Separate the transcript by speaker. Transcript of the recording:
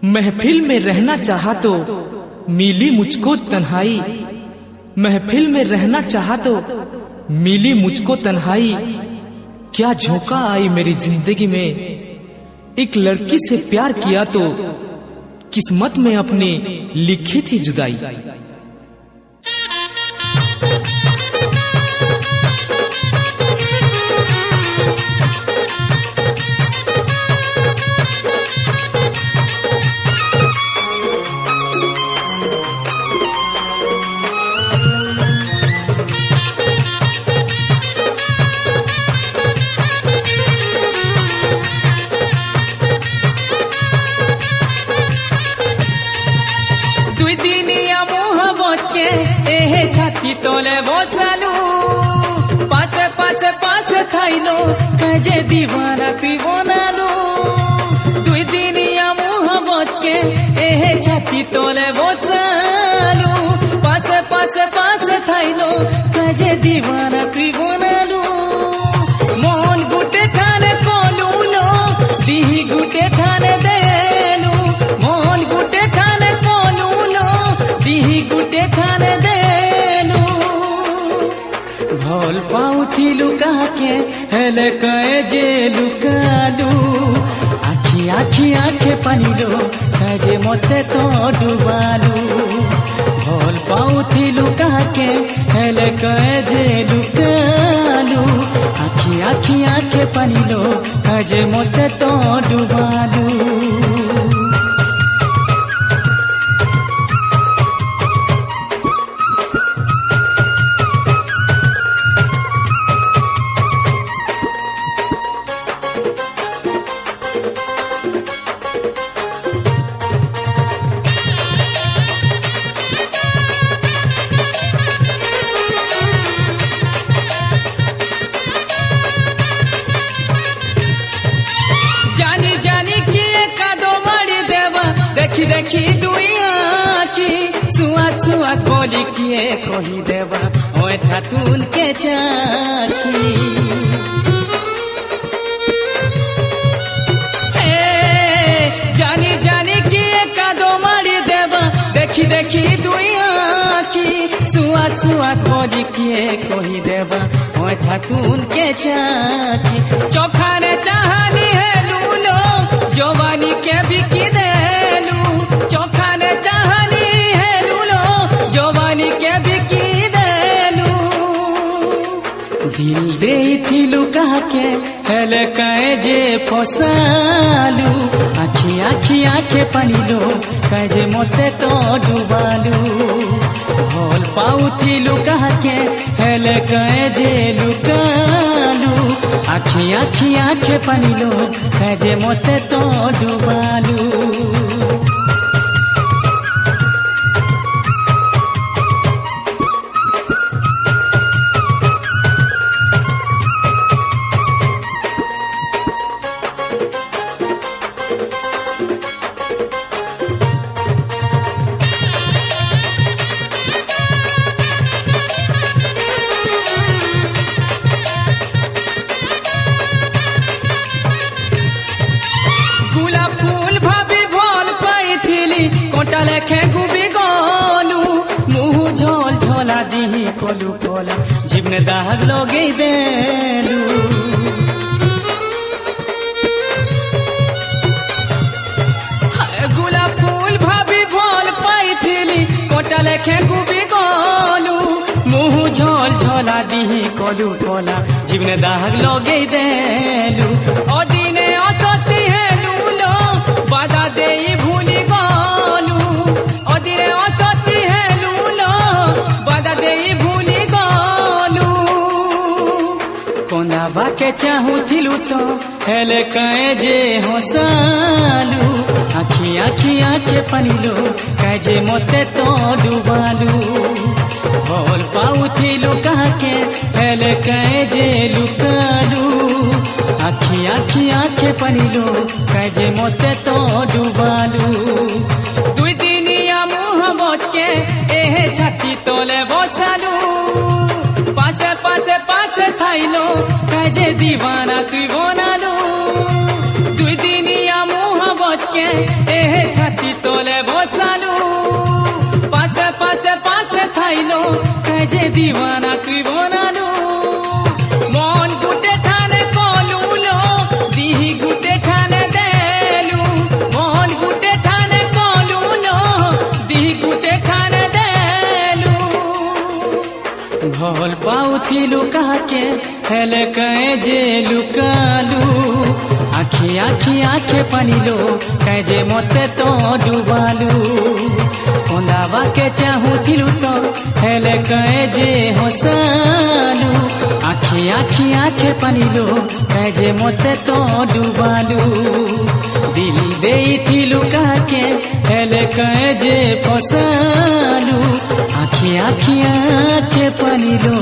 Speaker 1: महफिल में रहना चाहा तो मिली मुझको तन्हाई। महफिल में रहना चाहा तो मिली मुझको तन्हाई। क्या झोंका आई मेरी जिंदगी में, एक लड़की से प्यार किया तो किस्मत में अपनी लिखी थी जुदाई।
Speaker 2: छाती तोले बोझालू पासे पासे पासे थाइलो कजे दीवाना तुई बनालू तुई दिनिया मोहब्बत के एहे छाती तोले बोझालू पासे पासे पासे थाइलो कजे दीवाना तुई बनालू मन गुटे ठाने कोलूलो दिही गुटे ठाने देलू मन गुटे ठाने कोलूलो दिही गुटे ठाने दे भोल पाउथी लुका के हेले कहे जे लुकालू आखी आखी आखे पानिलो कहे मते तो डुबालू भोल पाउथी लुका के हेले कहे जे लुकालू आखी आखी आखे पानिलो कहे मते तो डुबालू। देखी देखी दुनिया की सुआत सुआत बोली किए कही देवा ओए ठातुन के चाखी जानी जानी किए कादो मारी देवा देखी देखी दुनिया की सुआत सुआत बोली किए कही देवा ओए ठातुन के चाखी चोखा ने चाहनी है लूलो जवानी के बिकी दे चोखा ने चाहनी है लूलो जवानी के बिकी देलू दिल दे थी लुका के हेले कहे जे फसालू आखी आखी आखे पानिलो कहे मते तो डुबालू भोल पाऊ थी लुका के हेले कहे जे लुकालू आखी आखी आखे पानिलो कहे मते तो डुबालू। कोटा लेखे गुबी गोलू मुँह झोल झोला दी कोलू कोला जीवन दाग लोगे देलू गुलाब फूल भाभी भोल पाई थीली कोटा लेखे गुबी गोलू मुँह झोल झोला दी कोलू कोला जीवन दाग लोगे देलू ओ दिने असती है लूलो बाधा दे भूली के चाहू थिलू तो हेले कहे जे हंसालू आखी आखी आखे पानिलो कहे मते तो डुबालू भोल पाऊ थिलू कहा के हेले कहे जे लुकालू आखी आखी आखे पानिलो कहे मते तो डुबालू दुई दिनिया मोहब्बत के एहे छाती तोले बसालू पासे पासे पासे थाइलो कहे दीवाना तुई बनालू दुई दिनिया मोहब्बत के एहे छाती तोले बसालू पासे पासे पासे थाइलो कजे दीवाना तुई बनालू मन गुटे ठाने कलुलो दिही गुटे ठाने देलू मन गुटे ठाने कलुलो दिही गुटे ठाने देलू भल पाउथी लुका के हेले कजे लुकालू आखी आखी आखे पानिलो कजे मते तो डुबालू ओंदावा के चाहूथिलु तो हेले कजे हसालू आखी आखी आखे पानिलो कजे मते तो डुबालू दिल देइथिलु काके हेले कजे फसालू आखी आखी आखे पानिलो